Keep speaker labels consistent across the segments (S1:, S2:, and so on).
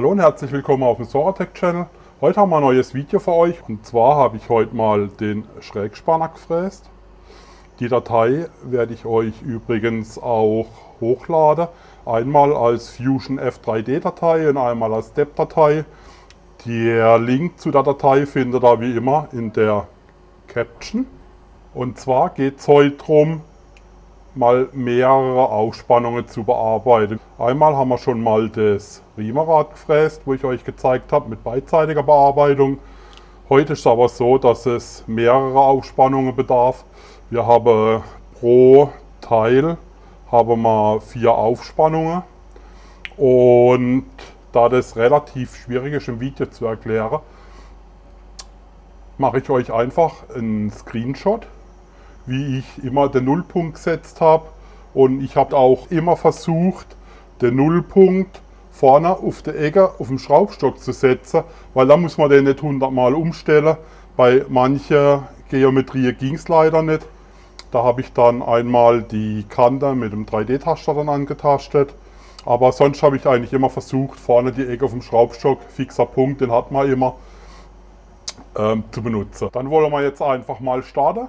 S1: Hallo und herzlich willkommen auf dem Sorotec Channel. Heute haben wir ein neues Video für euch und zwar habe ich heute mal den Schraegspanner gefräst. Die Datei werde ich euch übrigens auch hochladen. Einmal als Fusion F3D Datei und einmal als Step-Datei. Der Link zu der Datei findet ihr wie immer in der Caption. Und zwar geht es heute darum, mal mehrere Aufspannungen zu bearbeiten. Einmal haben wir schon mal das Riemenrad gefräst, wo ich euch gezeigt habe, mit beidseitiger Bearbeitung. Heute ist es aber so, dass es mehrere Aufspannungen bedarf. Wir haben pro Teil haben wir 4 Aufspannungen. Und da das relativ schwierig ist im Video zu erklären, mache ich euch einfach einen Screenshot, wie ich immer den Nullpunkt gesetzt habe. Und ich habe auch immer versucht, den Nullpunkt vorne auf der Ecke auf dem Schraubstock zu setzen, weil da muss man den nicht 100 Mal umstellen. Bei manchen Geometrien ging es leider nicht. Da habe ich dann einmal die Kante mit dem 3D-Taster dann angetastet. Aber sonst habe ich eigentlich immer versucht, vorne die Ecke auf dem Schraubstock, fixer Punkt, den hat man immer, zu benutzen. Dann wollen wir jetzt einfach mal starten.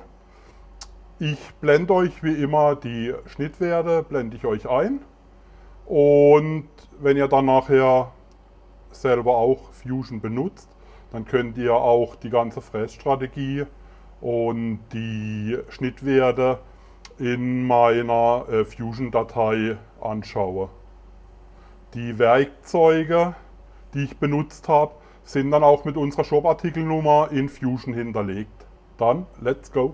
S1: Ich blende euch wie immer die Schnittwerte, blende ich euch ein. Und wenn ihr dann nachher selber auch Fusion benutzt, dann könnt ihr auch die ganze Frässtrategie und die Schnittwerte in meiner Fusion-Datei anschauen. Die Werkzeuge, die ich benutzt habe, sind dann auch mit unserer Shop-Artikelnummer in Fusion hinterlegt. Dann, let's go!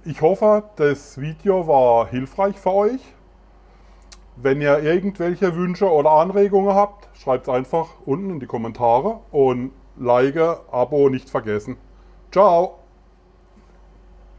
S1: Ich hoffe, das Video war hilfreich für euch. Wenn ihr irgendwelche Wünsche oder Anregungen habt, schreibt es einfach unten in die Kommentare und Like, Abo nicht vergessen. Ciao!